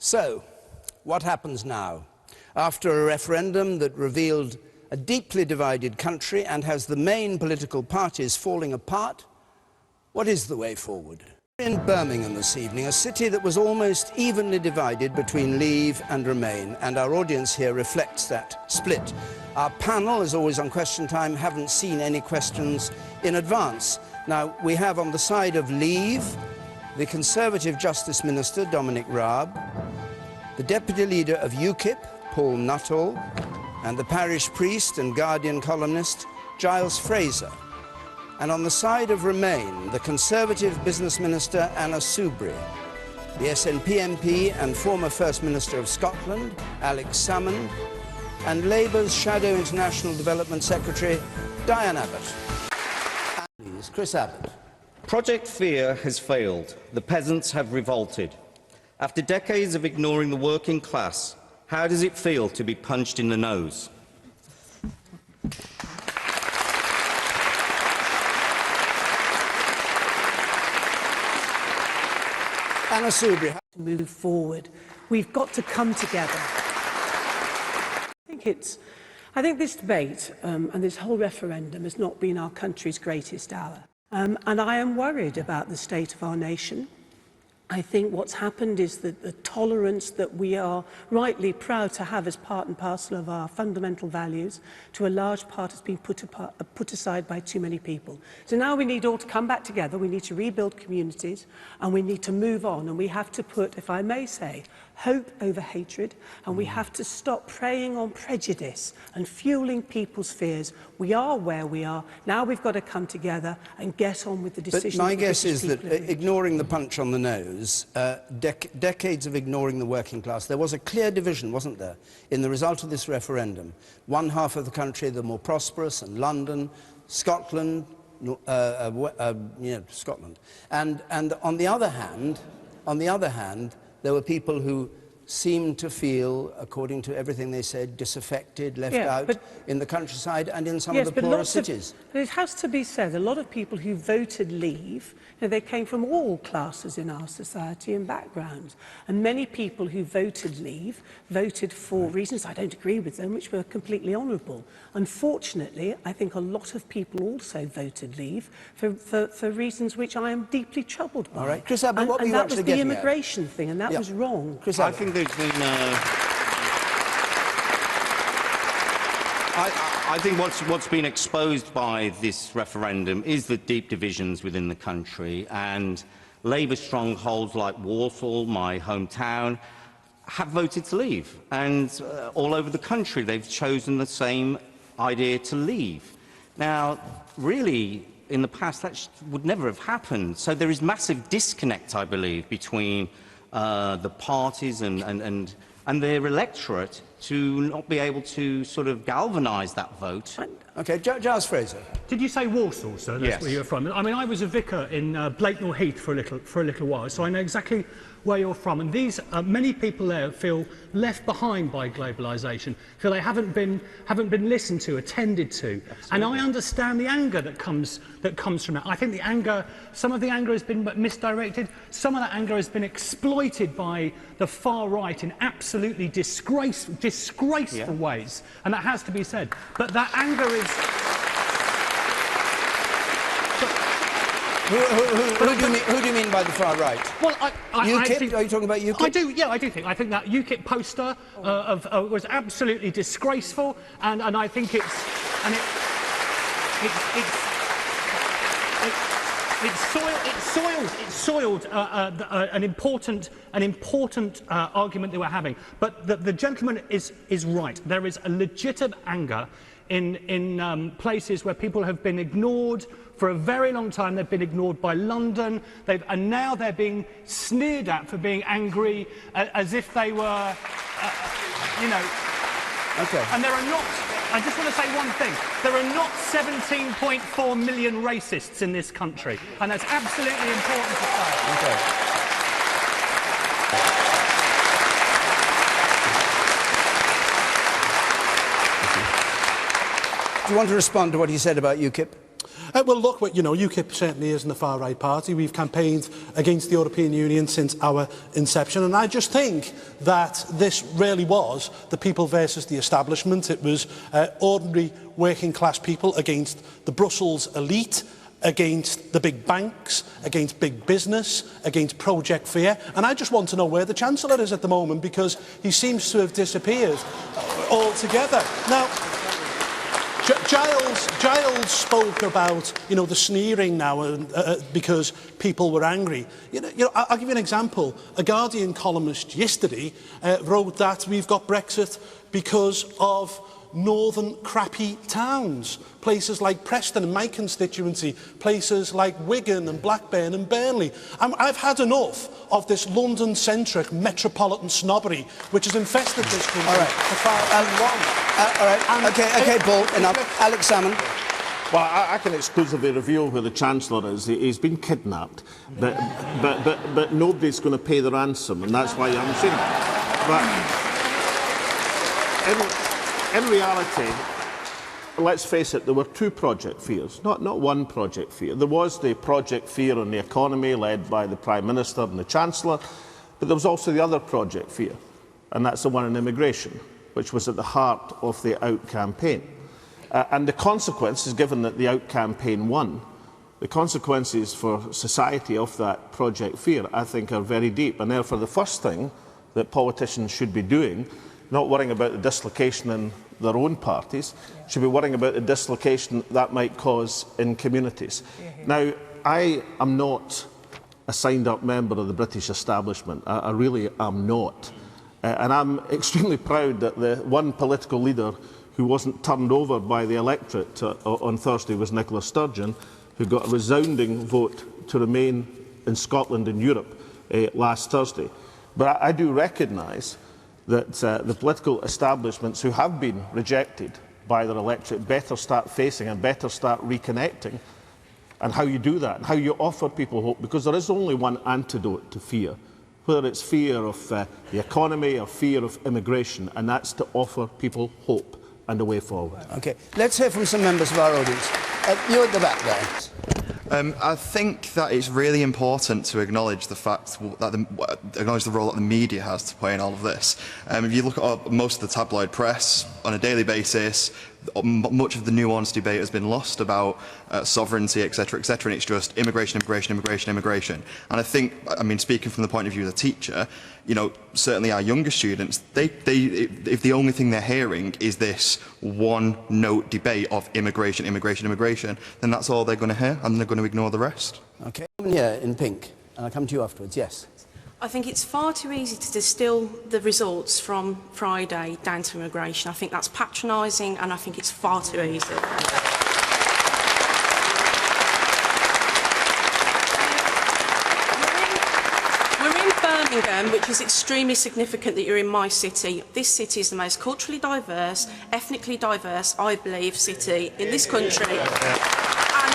So, what happens now? After a referendum that revealed a deeply divided country and has the main political parties falling apart, what is the way forward? In Birmingham this evening, a city that was almost evenly divided between Leave and Remain, and our audience here reflects that split. Our panel, as always on Question Time, haven't seen any questions in advance. Now, we have on the side of Leave the Conservative Justice Minister, Dominic Raab, the Deputy Leader of UKIP, Paul Nuttall, and the parish priest and Guardian columnist, Giles Fraser. And on the side of Remain, the Conservative Business Minister, Anna Soubry, the SNP MP and former First Minister of Scotland, Alex Salmond, and Labour's Shadow International Development Secretary, Diane Abbott. Please, Chris Abbott. Project Fear has failed. The peasants have revolted. After decades of ignoring the working class, how does it feel to be punched in the nose? Anna Soubry. To move forward, we've got to come together. I think this debate and this whole referendum has not been our country's greatest hour. And I am worried about the state of our nation. I think what's happened is that the tolerance that we are rightly proud to have as part and parcel of our fundamental values, to a large part has been put aside by too many people. So now we need all to come back together, we need to rebuild communities, and we need to move on, and we have to put, if I may say, hope over hatred, and we have to stop preying on prejudice and fueling people's fears. We are where we are. Now we've got to come together and get on with the decisions. But my guess is that, ignoring the punch on the nose, decades of ignoring the working class, there was a clear division, wasn't there, in the result of this referendum. One half of the country, the more prosperous, and London, Scotland, Scotland. And on the other hand, there were people who seemed to feel, according to everything they said, disaffected, left out in the countryside and in some of the poorer cities. But it has to be said, a lot of people who voted Leave, they came from all classes in our society and backgrounds. And many people who voted Leave voted for reasons I don't agree with them, which were completely honourable. Unfortunately, I think a lot of people also voted Leave for reasons which I am deeply troubled by. All right, Chris Abbott, what were you actually getting at? And that was the immigration thing, and that was wrong. Chris I Abbott. think there's been I think what's been exposed by this referendum is the deep divisions within the country, and Labour strongholds like Walsall, my hometown, have voted to leave, and all over the country they've chosen the same idea to leave. Now, really, in the past that would never have happened, so there is massive disconnect, I believe, between the parties and their electorate to not be able to sort of galvanise that vote. OK, Giles Fraser. Did you say Walsall, sir? That's where you're from. I mean, I was a vicar in Blakeney Heath for a little while, so I know exactly where you're from. And these many people there feel left behind by globalisation, feel they haven't been listened to, attended to. Absolutely. And I understand the anger that comes from that. I think the anger, some of the anger has been misdirected. Some of that anger has been exploited by the far right in absolutely disgraceful ways, and that has to be said. But that anger is. Who do you mean by the far right? Well, UKIP? Are you talking about UKIP? I do. Yeah, I do think. I think that UKIP poster was absolutely disgraceful, and I think it soiled an important argument that we're having. But the gentleman is right. There is a legitimate anger in places where people have been ignored for a very long time. They've been ignored by London, and now they're being sneered at for being angry, as if they were, Okay. And there are not. I just want to say one thing. There are not 17.4 million racists in this country, and that's absolutely important to say. Okay. Do you want to respond to what he said about UKIP? Well, look, you know, UKIP certainly isn't a far-right party. We've campaigned against the European Union since our inception, and I just think that this really was the people versus the establishment. It was ordinary working-class people against the Brussels elite, against the big banks, against big business, against Project Fear. And I just want to know where the Chancellor is at the moment, because he seems to have disappeared altogether. Now, Giles spoke about, you know, the sneering now because people were angry. You know, I'll give you an example. A Guardian columnist yesterday wrote that we've got Brexit because of northern crappy towns, places like Preston and my constituency, places like Wigan and Blackburn and Burnley. I've had enough of this London-centric metropolitan snobbery which has infested this country for far too long. All right, okay, Paul, enough. Alex Salmond. Well, I can exclusively reveal where the Chancellor is. He's been kidnapped, but nobody's going to pay the ransom, and that's why I'm saying it. But in reality, let's face it, there were two Project Fears, not one Project Fear. There was the Project Fear on the economy, led by the Prime Minister and the Chancellor, but there was also the other Project Fear, and that's the one on immigration, which was at the heart of the Out campaign. And the consequences, given that the Out campaign won, the consequences for society of that Project Fear, I think, are very deep. And therefore, the first thing that politicians should be doing, not worrying about the dislocation in their own parties, should be worrying about the dislocation that might cause in communities. Now, I am not a signed-up member of the British establishment. I really am not. And I'm extremely proud that the one political leader who wasn't turned over by the electorate on Thursday was Nicola Sturgeon, who got a resounding vote to remain in Scotland and Europe last Thursday. But I do recognise that the political establishments who have been rejected by their electorate better start facing and better start reconnecting, and how you do that, and how you offer people hope, because there is only one antidote to fear, whether it's fear of the economy or fear of immigration, and that's to offer people hope and a way forward. Okay, let's hear from some members of our audience. You at the back there. I think that it's really important to acknowledge the fact that acknowledge the role that the media has to play in all of this. If you look at most of the tabloid press on a daily basis, much of the nuanced debate has been lost about sovereignty, etc., and it's just immigration. And I think, I mean, speaking from the point of view of the teacher, you know, certainly our younger students, if the only thing they're hearing is this one-note debate of immigration, then that's all they're going to hear, and they're going to ignore the rest. Okay, here in pink, and I'll come to you afterwards. Yes. I think it's far too easy to distill the results from Friday down to immigration. I think that's patronising, and I think it's far too easy. We're in Birmingham, which is extremely significant that you're in my city. This city is the most culturally diverse, ethnically diverse, I believe, city in this country. And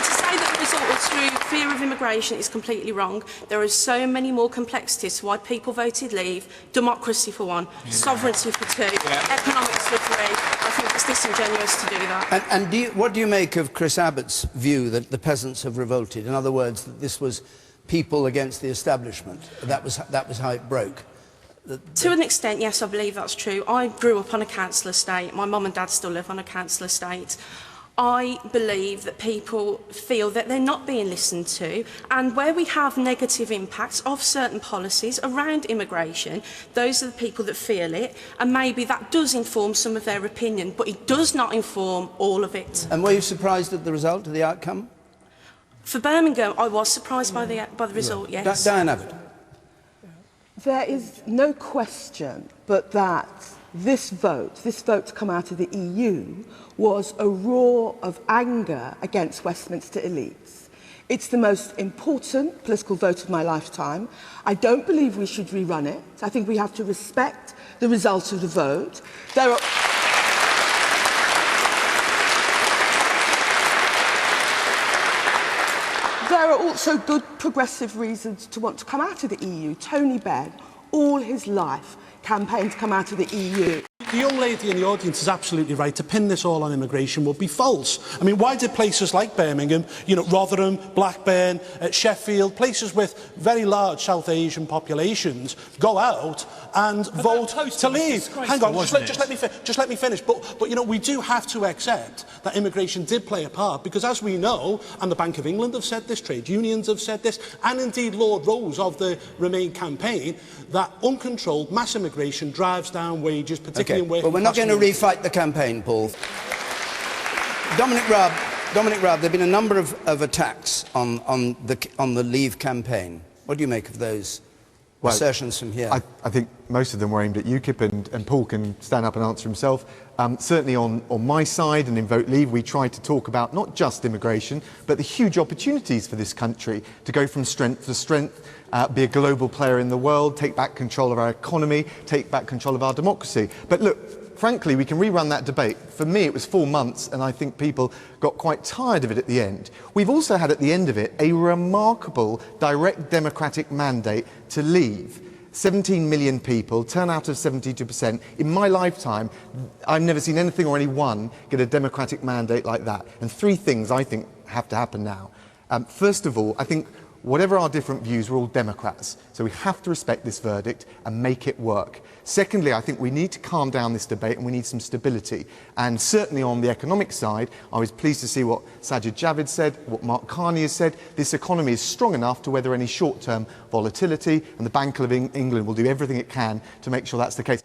to say that the result was through fear of immigration is completely wrong. There are so many more complexities to why people voted leave. Democracy for one, sovereignty for two, economics for three. I think it's disingenuous to do that. And what do you make of Chris Abbott's view that the peasants have revolted? In other words, that this was people against the establishment. That was how it broke. To an extent, yes, I believe that's true. I grew up on a council estate. My mum and dad still live on a council estate. I believe that people feel that they're not being listened to, and where we have negative impacts of certain policies around immigration, those are the people that feel it, and maybe that does inform some of their opinion, but it does not inform all of it. And were you surprised at the result, of the outcome? For Birmingham, I was surprised by the result, yes. Diane Abbott. There is no question but that this vote to come out of the EU, was a roar of anger against Westminster elites. It's the most important political vote of my lifetime. I don't believe we should rerun it. I think we have to respect the result of the vote. There are also good progressive reasons to want to come out of the EU. Tony Benn, all his life, campaigned to come out of the EU. the young lady in the audience is absolutely right. To pin this all on immigration would be false. I mean, why did places like Birmingham, Rotherham, Blackburn, Sheffield, places with very large South Asian populations, go out and vote to leave? Hang on, just let me finish. But we do have to accept that immigration did play a part, because as we know, and the Bank of England have said this, trade unions have said this, and indeed Lord Rose of the Remain campaign, that uncontrolled mass immigration drives down wages, particularly in working class. But we're not going to refight the campaign, Paul. Dominic Raab, there have been a number of attacks on the Leave campaign. What do you make of those assertions from here? I think most of them were aimed at UKIP, and Paul can stand up and answer himself. Certainly on my side and in Vote Leave, we tried to talk about not just immigration, but the huge opportunities for this country to go from strength to strength, be a global player in the world, take back control of our economy, take back control of our democracy. But look, frankly, we can rerun that debate. For me, it was 4 months, and I think people got quite tired of it at the end. We've also had at the end of it a remarkable direct democratic mandate to leave. 17 million people, turnout of 72%. In my lifetime, I've never seen anything or anyone get a democratic mandate like that. And 3 things I think have to happen now. First of all, I think whatever our different views, we're all Democrats. So we have to respect this verdict and make it work. Secondly, I think we need to calm down this debate and we need some stability. And certainly on the economic side, I was pleased to see what Sajid Javid said, what Mark Carney has said. This economy is strong enough to weather any short-term volatility, and the Bank of England will do everything it can to make sure that's the case.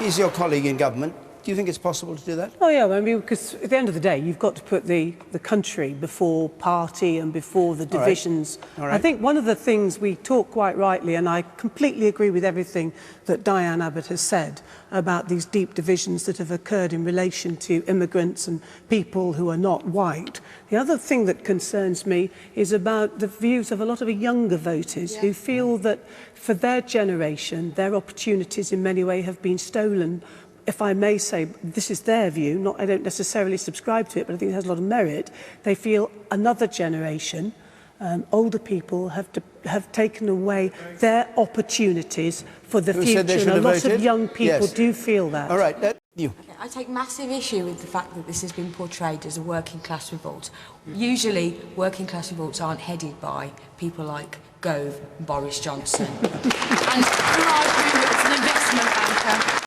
He's your colleague in government. Do you think it's possible to do that? Oh, yeah, I mean, because at the end of the day, you've got to put the country before party and before the divisions. All right. I think one of the things we talk quite rightly, and I completely agree with everything that Diane Abbott has said about these deep divisions that have occurred in relation to immigrants and people who are not white. The other thing that concerns me is about the views of a lot of younger voters who feel that for their generation, their opportunities in many ways have been stolen. If I may say, this is their view, I don't necessarily subscribe to it, but I think it has a lot of merit. They feel another generation, older people, have taken away their opportunities for the future, and a lot of young people do feel that. All right, you. I take massive issue with the fact that this has been portrayed as a working class revolt. Usually, working class revolts aren't headed by people like Gove and Boris Johnson. And who argue it's an investment banker.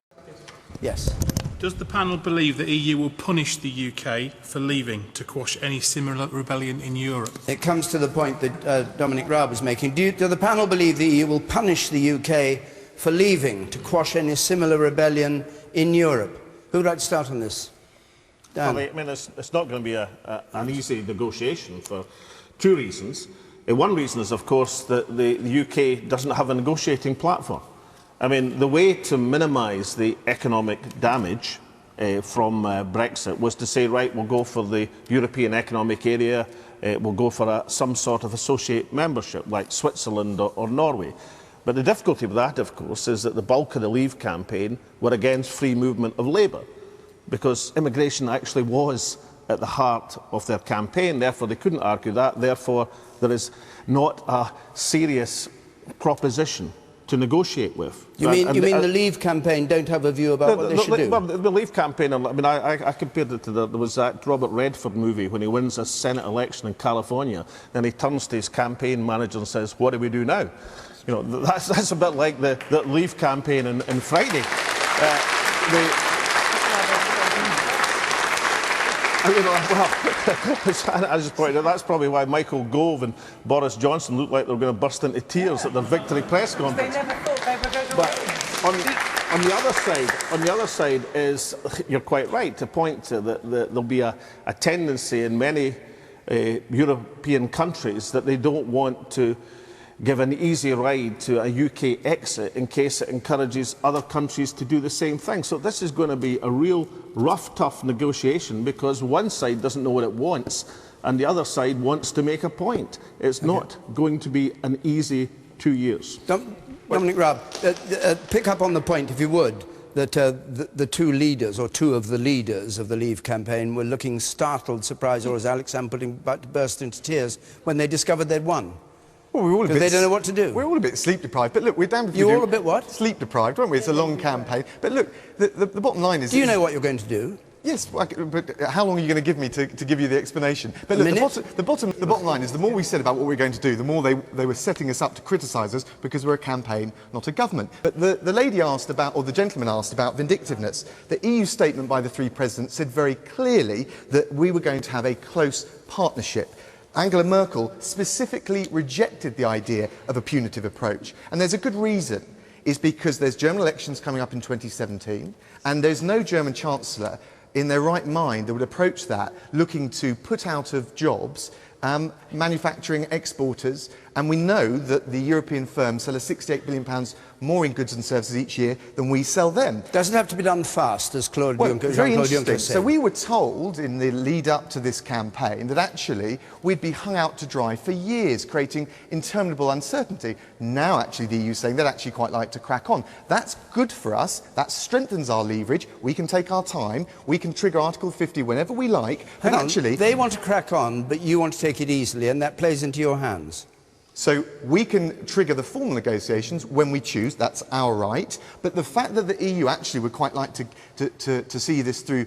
Yes. Does the panel believe the EU will punish the UK for leaving to quash any similar rebellion in Europe? It comes to the point that Dominic Raab was making. Do the panel believe the EU will punish the UK for leaving to quash any similar rebellion in Europe? Who would like to start on this? Dan. Well, I mean, it's not going to be an easy negotiation for 2 reasons. One reason is, of course, that the UK doesn't have a negotiating platform. I mean, the way to minimise the economic damage from Brexit was to say, right, we'll go for the European Economic Area, we'll go for some sort of associate membership like Switzerland or Norway. But the difficulty with that, of course, is that the bulk of the Leave campaign were against free movement of labour, because immigration actually was at the heart of their campaign. Therefore, they couldn't argue that. Therefore, there is not a serious proposition to negotiate with. You mean the Leave campaign don't have a view about what they should do? Well, the Leave campaign, I mean, I compared it to there was that Robert Redford movie when he wins a Senate election in California, then he turns to his campaign manager and says, what do we do now? You know, that's a bit like the Leave campaign in Friday. I just pointed out that's probably why Michael Gove and Boris Johnson looked like they were going to burst into tears at their victory press conference. They never thought they were going to But on the other side is, you're quite right to point to that there'll be a tendency in many European countries that they don't want to give an easy ride to a UK exit in case it encourages other countries to do the same thing. So this is going to be a real rough, tough negotiation, because one side doesn't know what it wants and the other side wants to make a point. It's not going to be an easy 2 years. Dominic Raab, pick up on the point, if you would, that the 2 leaders, or 2 of the leaders of the Leave campaign, were looking startled, surprised, or as Alex Sam put him, about to burst into tears when they discovered they'd won. Well, we're all because they don't know what to do. We're all a bit sleep deprived. But look, we're damned if we do. You're all a bit what? Sleep deprived, aren't we? It's a long campaign. But look, the bottom line is... Do you know what you're going to do? Yes, but how long are you going to give me to give you the explanation? But look, the bottom line is the more we said about what we're going to do, the more they were setting us up to criticise us because we're a campaign, not a government. But the lady asked about, or the gentleman asked about vindictiveness. The EU statement by the three presidents said very clearly that we were going to have a close partnership. Angela Merkel specifically rejected the idea of a punitive approach. And there's a good reason. Is because there's German elections coming up in 2017, and there's no German Chancellor in their right mind that would approach that looking to put out of jobs manufacturing exporters, and we know that the European firms sell us £68 billion more in goods and services each year than we sell them. Doesn't have to be done fast, as Jean-Claude Juncker said. So we were told in the lead up to this campaign that actually we'd be hung out to dry for years, creating interminable uncertainty. Now actually the EU is saying they'd actually quite like to crack on. That's good for us, that strengthens our leverage, we can take our time, we can trigger Article 50 whenever we like, but actually... They want to crack on, but you want to take it easily, and that plays into your hands. So we can trigger the formal negotiations when we choose, that's our right, but the fact that the EU actually would quite like to see this through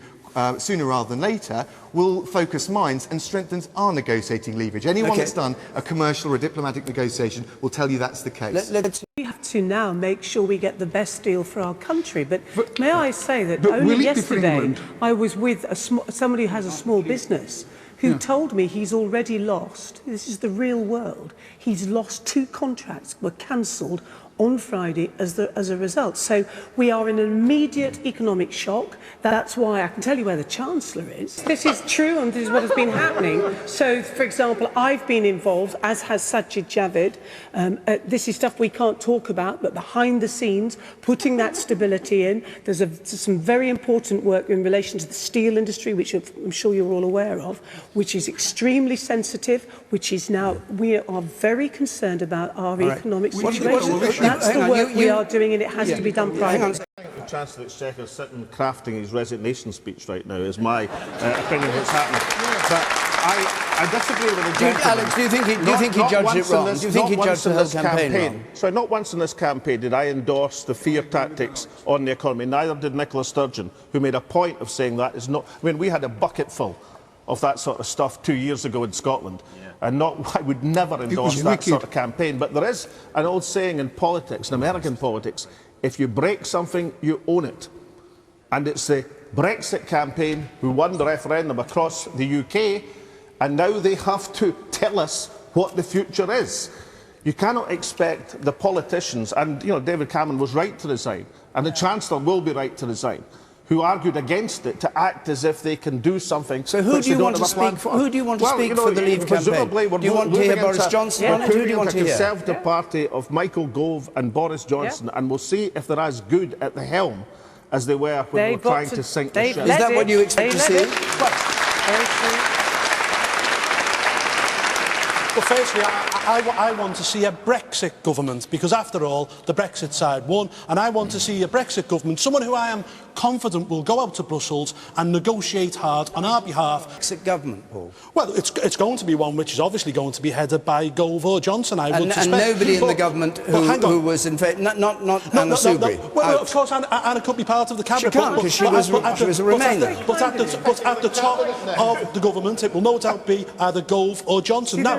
sooner rather than later will focus minds and strengthens our negotiating leverage. Anyone that's done a commercial or a diplomatic negotiation will tell you that's the case. We have to now make sure we get the best deal for our country. But may I say that only yesterday I was with somebody who has a small business who told me he's already lost, this is the real world, he's lost 2 contracts, were cancelled on Friday as a result. So we are in an immediate economic shock. That's why I can tell you where the Chancellor is. This is true, and this is what has been happening. So, for example, I've been involved, as has Sajid Javid. This is stuff we can't talk about, but behind the scenes, putting that stability in. There's some very important work in relation to the steel industry, which I'm sure you're all aware of, which is extremely sensitive, which is now, we are very concerned about our economic situation. That's the work we are doing, and it has to be done privately. The Chancellor of the Exchequer is sitting crafting his resignation speech right now, is my opinion of what's happening. But I disagree with the gentleman. Alex, do you think he judged it wrong? Do you think he judged the whole campaign wrong? Sorry, not once in this campaign did I endorse the fear tactics on the economy. Neither did Nicola Sturgeon, who made a point of saying that is not... I mean, we had a bucket full of that sort of stuff 2 years ago in Scotland. And I would never endorse that sort of campaign. But there is an old saying in politics, in American politics, if you break something, you own it. And it's the Brexit campaign who won the referendum across the UK, and now they have to tell us what the future is. You cannot expect the politicians, and David Cameron was right to resign, and the Chancellor will be right to resign, who argued against it, to act as if they can do something. So who do you want to speak for? Who do you want to speak for the Leave campaign? Do you want to hear Boris Johnson on it? Who do you want to hear? The Conservative Party of Michael Gove and Boris Johnson, and we'll see if they're as good at the helm as they were when they were trying to sink the ship. Is that what you expect to see? Well, firstly, I want to see a Brexit government, because after all, the Brexit side won, and I want to see a Brexit government, someone who I am confident will go out to Brussels and negotiate hard on our behalf. Brexit government, Paul? Well, it's going to be one which is obviously going to be headed by Gove or Johnson, I would suspect. And nobody in the government who was in favour, not Anna Soubry. Well, of course, Anna could be part of the cabinet. She can't, because she was a Remainer. But at the top of the government, it will no doubt be either Gove or Johnson. Now,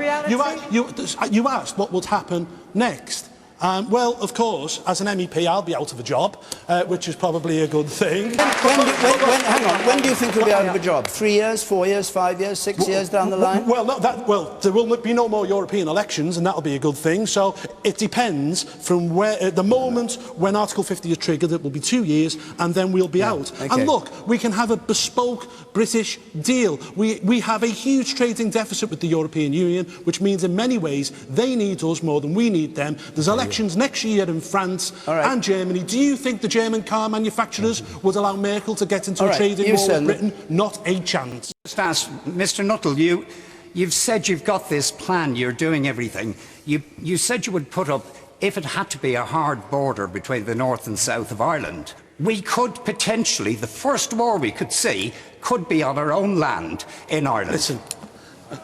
you asked what would happen next. Well, of course, as an MEP, I'll be out of a job, which is probably a good thing. Hang on, when do you think you'll be out of a job? 3 years, 4 years, 5 years, 6 years down the line? Well, there will be no more European elections, and that'll be a good thing. So it depends from where, the moment when Article 50 is triggered, it will be 2 years, and then we'll be out. Okay. And look, we can have a bespoke British deal. We have a huge trading deficit with the European Union, which means in many ways they need us more than we need them. There's elections next year in France and Germany. Do you think the German car manufacturers would allow Merkel to get into a trading war with Britain? Not a chance. Just ask, Mr Nuttall, you've said you've got this plan, you're doing everything. You said you would put up, if it had to be, a hard border between the north and south of Ireland. We could potentially, the first war we could see, could be on our own land in Ireland. Listen,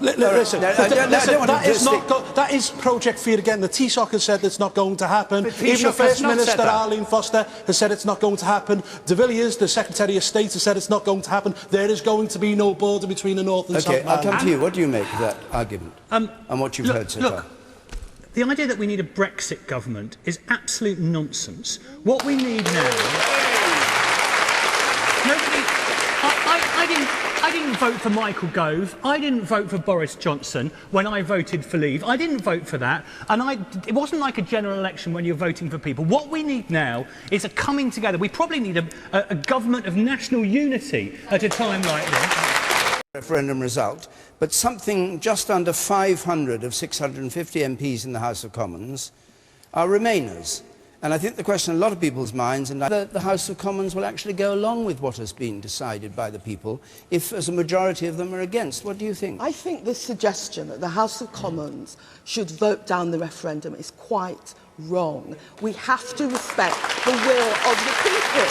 Listen, that is Project Fear again. The Taoiseach has said it's not going to happen. Even the First Minister, Arlene Foster, has said it's not going to happen. De Villiers, the Secretary of State, has said it's not going to happen. There is going to be no border between the North and South. Okay, I'll come to you. What do you make of that argument and what you've heard so far? The idea that we need a Brexit government is absolute nonsense. What we need now... I didn't vote for Michael Gove. I didn't vote for Boris Johnson when I voted for Leave. I didn't vote for that. And it wasn't like a general election when you're voting for people. What we need now is a coming together. We probably need a government of national unity at a time like this. Referendum result, but something just under 500 of 650 MPs in the House of Commons are Remainers. And I think the question in a lot of people's minds is whether the House of Commons will actually go along with what has been decided by the people, if as a majority of them are against. What do you think? I think the suggestion that the House of Commons should vote down the referendum is quite wrong. We have to respect the will of the people.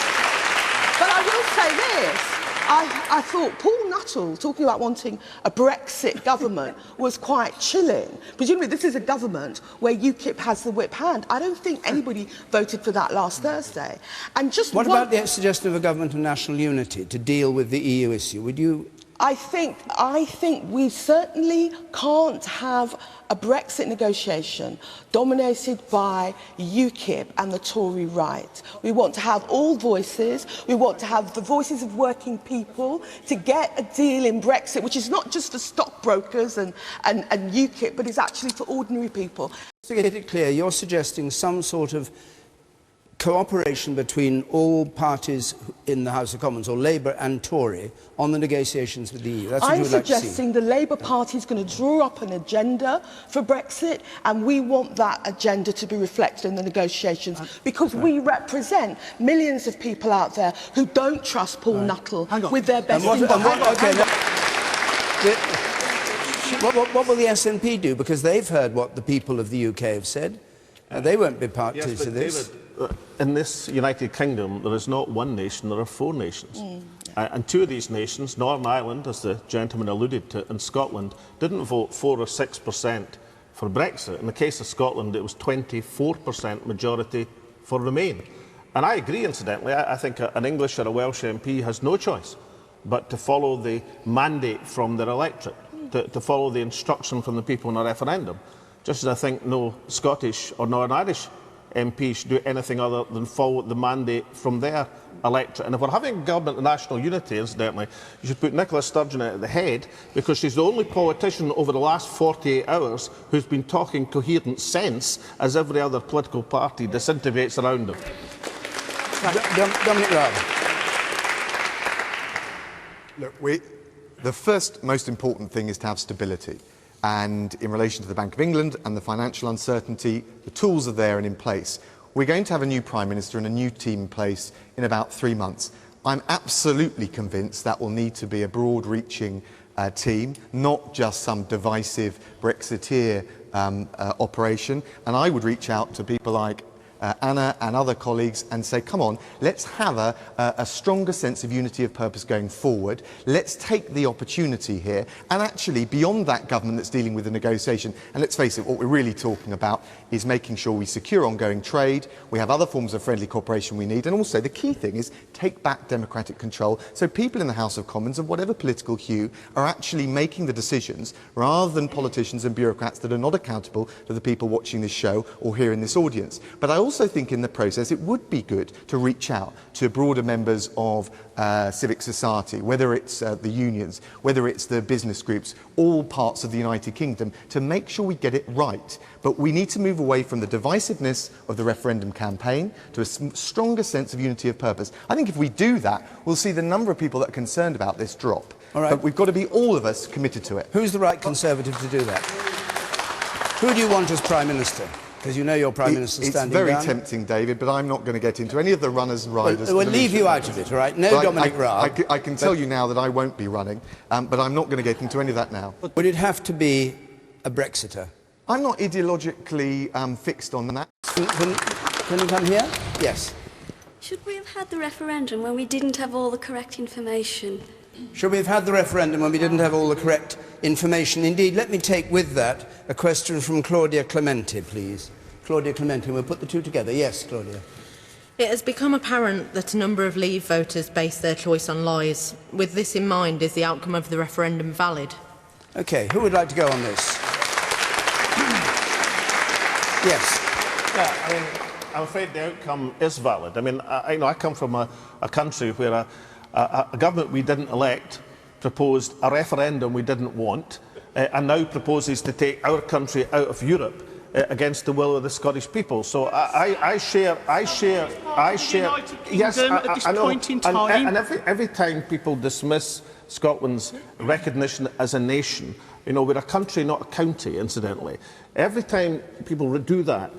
But I will say this. I thought Paul Nuttall talking about wanting a Brexit government was quite chilling. Presumably this is a government where UKIP has the whip hand. I don't think anybody voted for that last Thursday. And just what about the suggestion of a government of national unity to deal with the EU issue? Would you... I think we certainly can't have a Brexit negotiation dominated by UKIP and the Tory right. We want to have all voices. We want to have the voices of working people to get a deal in Brexit, which is not just for stockbrokers and UKIP, but is actually for ordinary people. To get it clear, you're suggesting some sort of cooperation between all parties in the House of Commons, or Labour and Tory, on the negotiations with the EU. That's what I'm you would like to see. suggesting the Labour Party is going to draw up an agenda for Brexit, and we want that agenda to be reflected in the negotiations, because we represent millions of people out there who don't trust Paul Nuttall with their best interests. What will the SNP do? Because they've heard what the people of the UK have said. They won't be parties to this. David, in this United Kingdom, there is not one nation, there are 4 nations. And 2 of these nations, Northern Ireland, as the gentleman alluded to, and Scotland, didn't vote 4 or 6% for Brexit. In the case of Scotland, it was 24% majority for Remain. And I agree, incidentally, I think an English or a Welsh MP has no choice but to follow the mandate from their electorate, to follow the instruction from the people in a referendum. Just as I think no Scottish or Northern Irish MP should do anything other than follow the mandate from their electorate. And if we're having a government of national unity, incidentally, you should put Nicola Sturgeon at the head, because she's the only politician over the last 48 hours who's been talking coherent sense as every other political party disintegrates around them. Dominic Raab. Look, the first most important thing is to have stability. And in relation to the Bank of England and the financial uncertainty, the tools are there and in place. We're going to have a new Prime Minister and a new team in place in about 3 months. I'm absolutely convinced that will need to be a broad-reaching team, not just some divisive Brexiteer operation. And I would reach out to people like Anna and other colleagues and say, come on, let's have a stronger sense of unity of purpose going forward. Let's take the opportunity here, and actually beyond that government that's dealing with the negotiation, and let's face it, what we're really talking about is making sure we secure ongoing trade, we have other forms of friendly cooperation we need, and also the key thing is take back democratic control, so people in the House of Commons of whatever political hue are actually making the decisions rather than politicians and bureaucrats that are not accountable to the people watching this show or here in this audience. But I also think in the process it would be good to reach out to broader members of civic society, whether it's the unions, whether it's the business groups, all parts of the United Kingdom, to make sure we get it right. But we need to move away from the divisiveness of the referendum campaign to a stronger sense of unity of purpose. I think if we do that, we'll see the number of people that are concerned about this drop. All right. But we've got to be, all of us, committed to it. Who's the right Conservative to do that? Who do you want as Prime Minister? Because you know your Prime Minister standing down. It's very tempting, David, but I'm not going to get into any of the runners and riders. We'll leave you out of it, all right? No Dominic Raab. I can tell you now that I won't be running, but I'm not going to get into any of that now. Would it have to be a Brexiter? I'm not ideologically fixed on that. Can you come here? Yes. Should we have had the referendum when we didn't have all the correct information? Should we have had the referendum when we didn't have all the correct information. Indeed, let me take with that a question from Claudia Clemente, please. Claudia Clemente, we'll put the two together. Yes, Claudia. It has become apparent that a number of Leave voters base their choice on lies. With this in mind, is the outcome of the referendum valid? OK, who would like to go on this? Yes. Yeah, I mean, I'm afraid the outcome is valid. I mean, I come from a country where a government we didn't elect proposed a referendum we didn't want and now proposes to take our country out of Europe against the will of the Scottish people. So I share. Yes, I know. And every time people dismiss Scotland's recognition as a nation, you know, we're a country, not a county, incidentally. Every time people do that,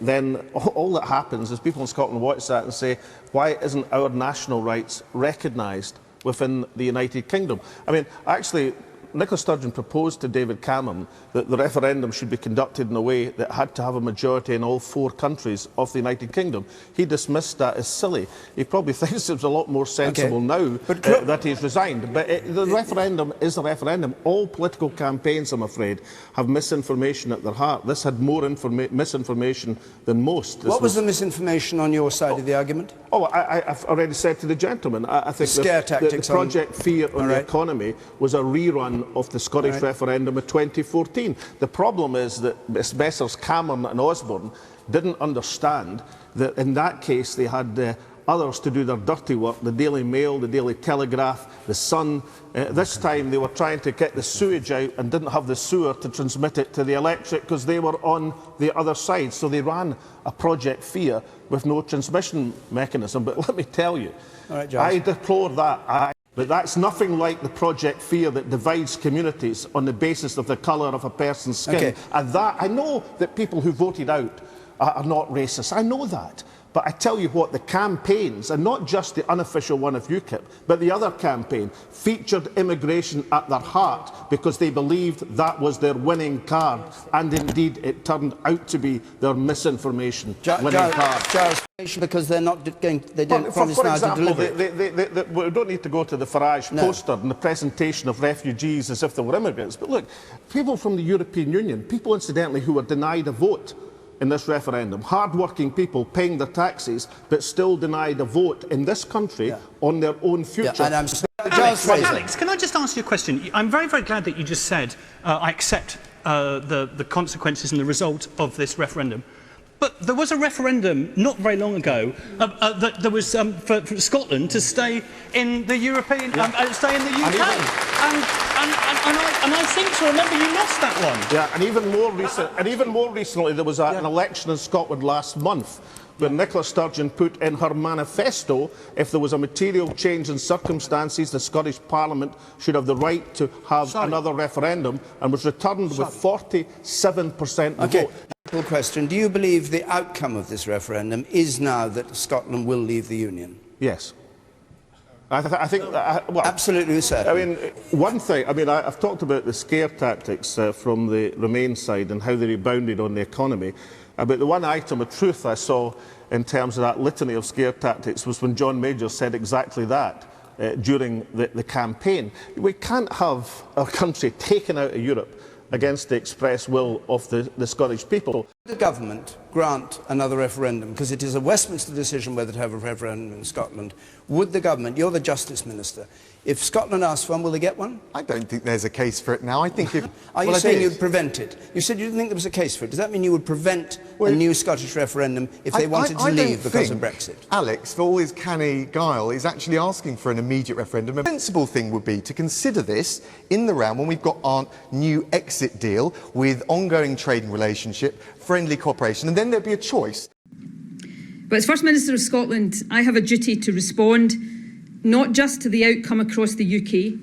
then all that happens is people in Scotland watch that and say, why isn't our national rights recognised within the United Kingdom? I mean, actually, Nicola Sturgeon proposed to David Cameron that the referendum should be conducted in a way that had to have a majority in all 4 countries of the United Kingdom. He dismissed that as silly. He probably thinks it was a lot more sensible now that he's resigned. But the referendum is a referendum. All political campaigns, I'm afraid, have misinformation at their heart. This had more misinformation than most. What was the misinformation on your side of the argument? Oh, I've already said to the gentleman, I think the Project Fear on the economy was a rerun of the Scottish referendum of 2014. The problem is that Messrs Cameron and Osborne didn't understand that in that case they had others to do their dirty work, the Daily Mail, the Daily Telegraph, the Sun. This time they were trying to get the sewage out and didn't have the sewer to transmit it to the electorate because they were on the other side. So they ran a Project Fear with no transmission mechanism. But let me tell you, I deplore that. But that's nothing like the Project Fear that divides communities on the basis of the colour of a person's skin. And that, I know that people who voted out are not racist. I know that. But I tell you what, the campaigns, and not just the unofficial one of UKIP, but the other campaign, featured immigration at their heart because they believed that was their winning card. And indeed, it turned out to be their misinformation winning card. Giles, because they're not going, they don't promise now to deliver. We don't need to go to the Farage poster and the presentation of refugees as if they were immigrants. But look, people from the European Union, people incidentally who were denied a vote in this referendum, hard-working people paying their taxes but still denied a vote in this country on their own future. Alex, can I just ask you a question? I'm very, very glad that you just said I accept the consequences and the result of this referendum. But there was a referendum not very long ago that there was for Scotland to stay in the European, stay in the UK. And I seem to remember you lost that one. Yeah, and even more recently, there was an election in Scotland last month where Nicola Sturgeon put in her manifesto, if there was a material change in circumstances, the Scottish Parliament should have the right to have another referendum, and was returned with 47% of the vote. Question. Do you believe the outcome of this referendum is now that Scotland will leave the Union? Yes. I think well, absolutely certain. I mean, one thing, I mean, I've talked about the scare tactics from the Remain side and how they rebounded on the economy. But the one item of truth I saw in terms of that litany of scare tactics was when John Major said exactly that during the campaign. We can't have our country taken out of Europe against the express will of the Scottish people. The government grant another referendum, because it is a Westminster decision whether to have a referendum in Scotland. Would the government, you're the Justice Minister, if Scotland asks for one, will they get one? I don't think there's a case for it now. I think if... Are you saying you'd prevent it? You said you didn't think there was a case for it. Does that mean you would prevent a new Scottish referendum if they wanted to leave because of Brexit? Alex, for all his canny guile, is actually asking for an immediate referendum. A sensible thing would be to consider this in the round when we've got our new exit deal with ongoing trading relationship, friendly cooperation, and then there'd be a choice. But as First Minister of Scotland, I have a duty to respond not just to the outcome across the UK,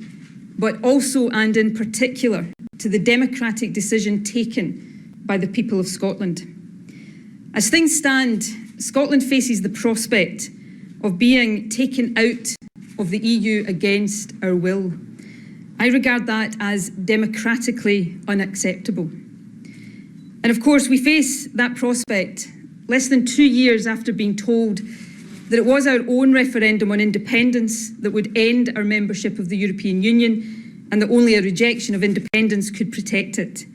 but also and in particular to the democratic decision taken by the people of Scotland. As things stand, Scotland faces the prospect of being taken out of the EU against our will. I regard that as democratically unacceptable. And of course, we face that prospect less than 2 years after being told that it was our own referendum on independence that would end our membership of the European Union and that only a rejection of independence could protect it.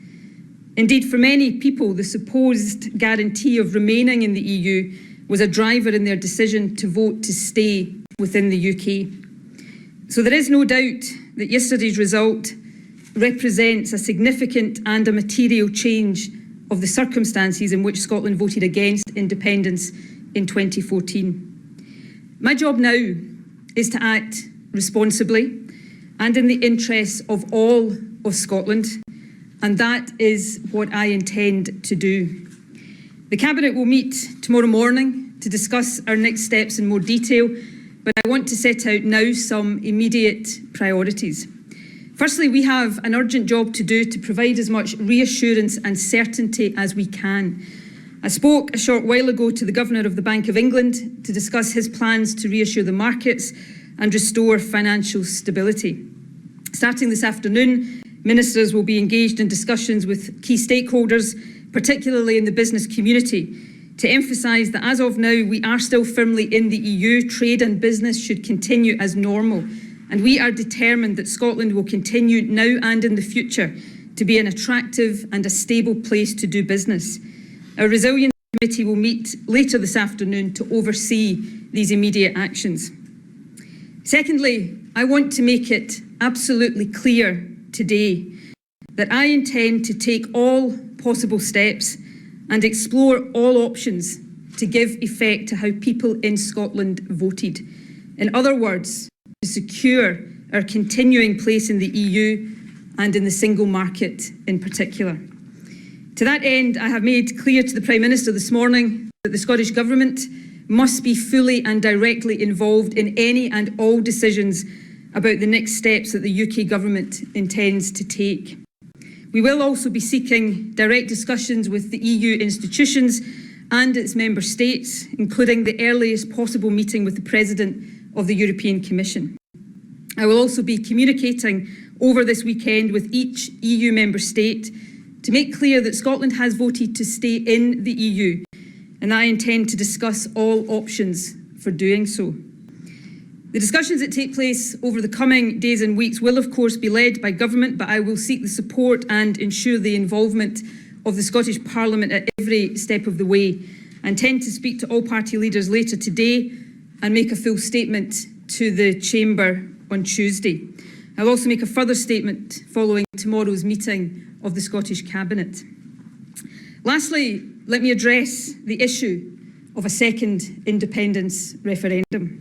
Indeed, for many people, the supposed guarantee of remaining in the EU was a driver in their decision to vote to stay within the UK. So there is no doubt that yesterday's result represents a significant and a material change of the circumstances in which Scotland voted against independence in 2014. My job now is to act responsibly and in the interests of all of Scotland, and that is what I intend to do. The Cabinet will meet tomorrow morning to discuss our next steps in more detail, but I want to set out now some immediate priorities. Firstly, we have an urgent job to do to provide as much reassurance and certainty as we can. I spoke a short while ago to the Governor of the Bank of England to discuss his plans to reassure the markets and restore financial stability. Starting this afternoon, ministers will be engaged in discussions with key stakeholders, particularly in the business community, to emphasise that as of now we are still firmly in the EU, trade and business should continue as normal, and we are determined that Scotland will continue now and in the future to be an attractive and a stable place to do business. Our Resilience Committee will meet later this afternoon to oversee these immediate actions. Secondly, I want to make it absolutely clear today that I intend to take all possible steps and explore all options to give effect to how people in Scotland voted. In other words, to secure our continuing place in the EU and in the single market in particular. To that end, I have made clear to the Prime Minister this morning that the Scottish Government must be fully and directly involved in any and all decisions about the next steps that the UK Government intends to take. We will also be seeking direct discussions with the EU institutions and its member states, including the earliest possible meeting with the President of the European Commission. I will also be communicating over this weekend with each EU member state to make clear that Scotland has voted to stay in the EU, and I intend to discuss all options for doing so. The discussions that take place over the coming days and weeks will of course be led by government, but I will seek the support and ensure the involvement of the Scottish Parliament at every step of the way. I intend to speak to all party leaders later today and make a full statement to the Chamber on Tuesday. I'll also make a further statement following tomorrow's meeting of the Scottish Cabinet. Lastly, let me address the issue of a second independence referendum.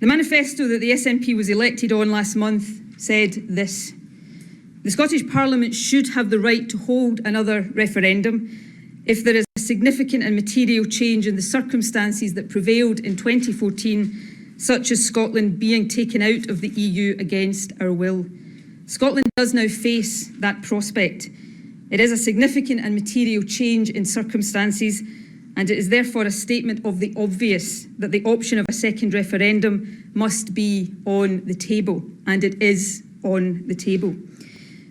The manifesto that the SNP was elected on last month said this: the Scottish Parliament should have the right to hold another referendum if there is a significant and material change in the circumstances that prevailed in 2014, such as Scotland being taken out of the EU against our will. Scotland does now face that prospect. It is a significant and material change in circumstances, and it is therefore a statement of the obvious that the option of a second referendum must be on the table, and it is on the table.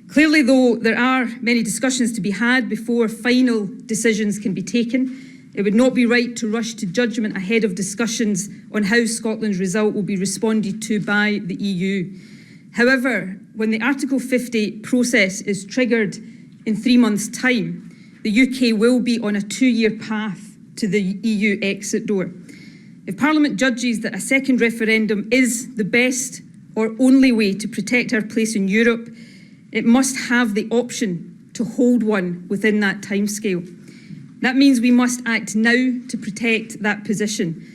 Clearly, though, there are many discussions to be had before final decisions can be taken. It would not be right to rush to judgment ahead of discussions on how Scotland's result will be responded to by the EU. However, when the Article 50 process is triggered in 3 months' time, the UK will be on a 2-year path to the EU exit door. If Parliament judges that a second referendum is the best or only way to protect our place in Europe, it must have the option to hold one within that timescale. That means we must act now to protect that position.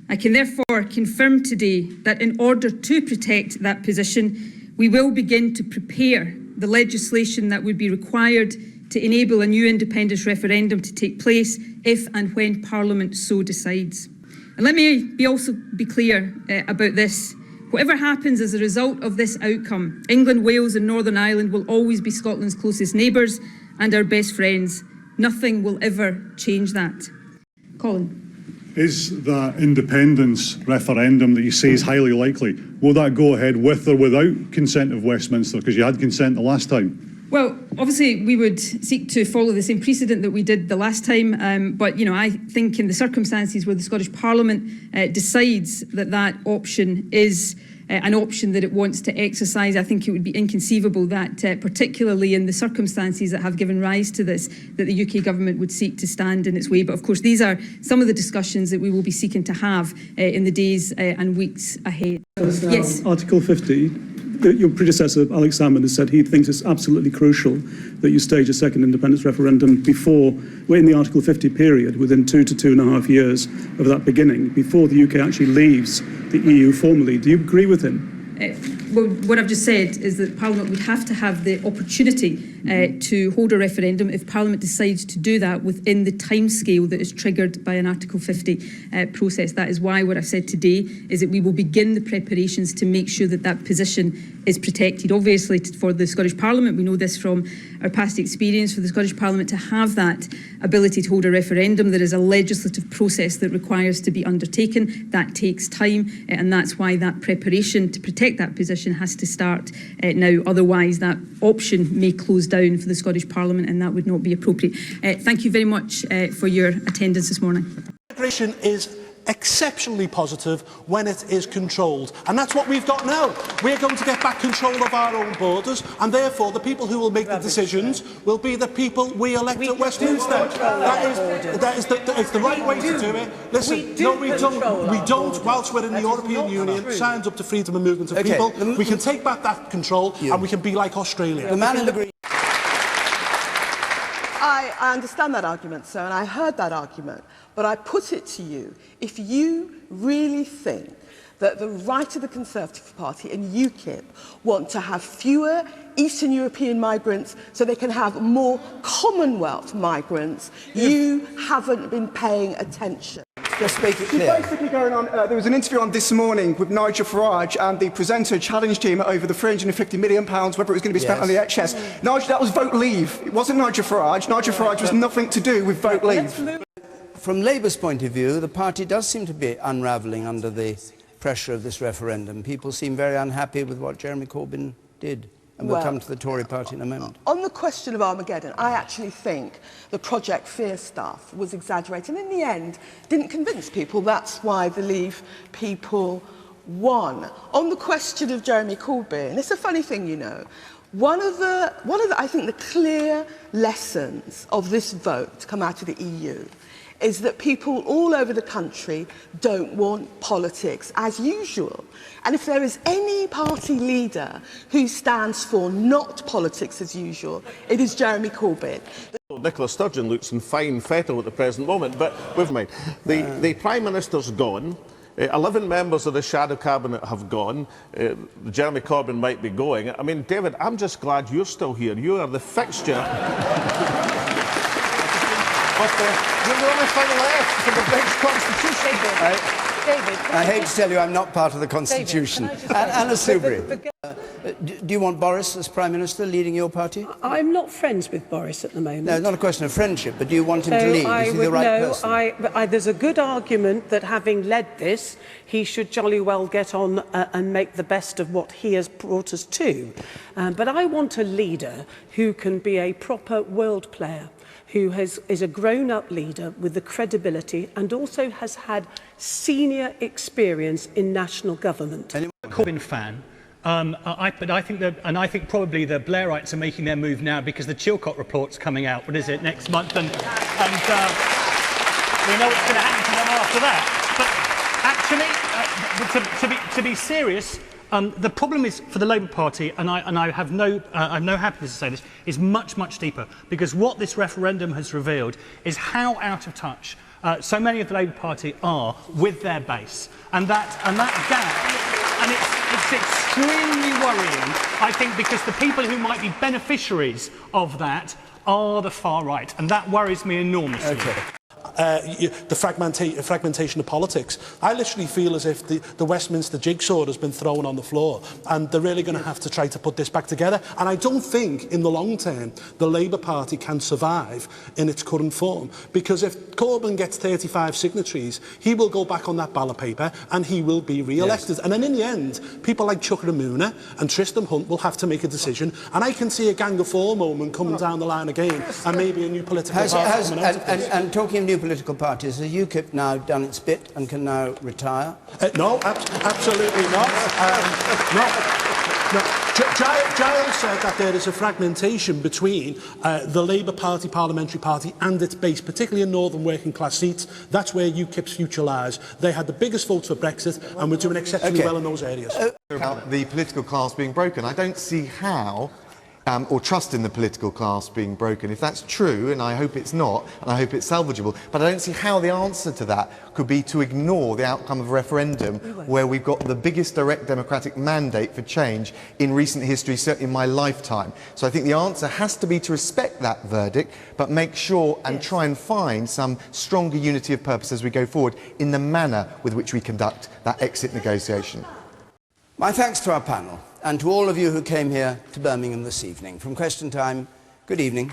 I can therefore confirm today that in order to protect that position, we will begin to prepare the legislation that would be required to enable a new independence referendum to take place if and when Parliament so decides. And let me also be clear about this. Whatever happens as a result of this outcome, England, Wales and Northern Ireland will always be Scotland's closest neighbours and our best friends. Nothing will ever change that. Colin. Is that independence referendum that you say is highly likely, will that go ahead with or without consent of Westminster? Because you had consent the last time. Well, obviously, we would seek to follow the same precedent that we did the last time. But, I think in the circumstances where the Scottish Parliament decides that that option is an option that it wants to exercise. I think it would be inconceivable that, particularly in the circumstances that have given rise to this, that the UK government would seek to stand in its way. But of course, these are some of the discussions that we will be seeking to have in the days and weeks ahead. Yes. Article 50. Your predecessor, Alex Salmond, has said he thinks it's absolutely crucial that you stage a second independence referendum before, in the Article 50 period, within 2 to 2.5 years of that beginning, before the UK actually leaves the EU formally. Do you agree with him? Well, what I've just said is that Parliament would have to have the opportunity to hold a referendum if Parliament decides to do that within the timescale that is triggered by an Article 50 process. That is why what I've said today is that we will begin the preparations to make sure that that position is protected. Obviously, for the Scottish Parliament, we know this from our past experience, for the Scottish Parliament to have that ability to hold a referendum, there is a legislative process that requires to be undertaken. That takes time, and that's why that preparation to protect that position has to start now. Otherwise, that option may close down for the Scottish Parliament, and that would not be appropriate. Thank you very much for your attendance this morning. Immigration is exceptionally positive when it is controlled, and that's what we've got now. We're going to get back control of our own borders, and therefore the people who will make the decisions will be the people we elect at Westminster. It's the right way to do it. Listen, no, we don't. Whilst we're in the European Union, signs up to freedom of movement of people, we can take back that control and we can be like Australia. The man in the green. I understand that argument, sir, and I heard that argument, but I put it to you, if you really think that the right of the Conservative Party and UKIP want to have fewer Eastern European migrants so they can have more Commonwealth migrants, you haven't been paying attention. Just make it clear. Basically going on, there was an interview on This Morning with Nigel Farage, and the presenter challenged him over the £350 million, whether it was going to be spent on the NHS. Nigel, that was Vote Leave. It wasn't Nigel Farage. Nigel Farage was nothing to do with Vote Leave. From Labour's point of view, the party does seem to be unravelling under the pressure of this referendum. People seem very unhappy with what Jeremy Corbyn did. And we'll come to the Tory party in a moment. On the question of Armageddon, I actually think the Project Fear stuff was exaggerated and in the end didn't convince people. That's why the Leave people won. On the question of Jeremy Corbyn, it's a funny thing, you know. One of the I think the clear lessons of this vote to come out of the EU is that people all over the country don't want politics as usual. And if there is any party leader who stands for not politics as usual, it is Jeremy Corbyn. Nicola Sturgeon looks in fine fettle at the present moment, but with me, the Prime Minister's gone. 11 members of the shadow cabinet have gone. Jeremy Corbyn might be going. I mean, David, I'm just glad you're still here. You are the fixture. But you're the only thing left for the British Constitution. David, I hate to tell you I'm not part of the Constitution. Anna Soubry, do you want Boris as Prime Minister leading your party? I'm not friends with Boris at the moment. No, it's not a question of friendship, but do you want him to lead? Is he the right person? There's a good argument that having led this, he should jolly well get on and make the best of what he has brought us to. But I want a leader who can be a proper world player, who is a grown-up leader with the credibility and also has had senior experience in national government. Corbyn fan. But I think probably the Blairites are making their move now because the Chilcot report's coming out. What is it, next month? And we know what's going to happen to them after that. But actually, to be serious, the problem is for the Labour Party, and I have no happiness to say this, is much deeper, because what this referendum has revealed is how out of touch so many of the Labour Party are with their base, and that gap, and it's extremely worrying, I think, because the people who might be beneficiaries of that are the far right, and that worries me enormously. Okay. The fragmentation of politics. I literally feel as if the Westminster jigsaw has been thrown on the floor, and they're really going to have to try to put this back together. And I don't think, in the long term, the Labour Party can survive in its current form, because if Corbyn gets 35 signatories, he will go back on that ballot paper and he will be re-elected. Yes. And then in the end, people like Chuka Umunna and Tristram Hunt will have to make a decision. And I can see a Gang of Four moment coming down the line again, and maybe a new political party coming out of this. And talking of new political political parties, has UKIP now done its bit and can now retire? No, absolutely not. No. Giles said that there is a fragmentation between the Labour Party, Parliamentary Party and its base, particularly in northern working class seats. That's where UKIP's future lies. They had the biggest votes for Brexit and we're doing exceptionally well in those areas. About the political class being broken, I don't see how or trust in the political class being broken. If that's true, and I hope it's not, and I hope it's salvageable, but I don't see how the answer to that could be to ignore the outcome of a referendum where we've got the biggest direct democratic mandate for change in recent history, certainly in my lifetime. So I think the answer has to be to respect that verdict, but make sure and try and find some stronger unity of purpose as we go forward in the manner with which we conduct that exit negotiation. My thanks to our panel and to all of you who came here to Birmingham this evening. From Question Time, good evening.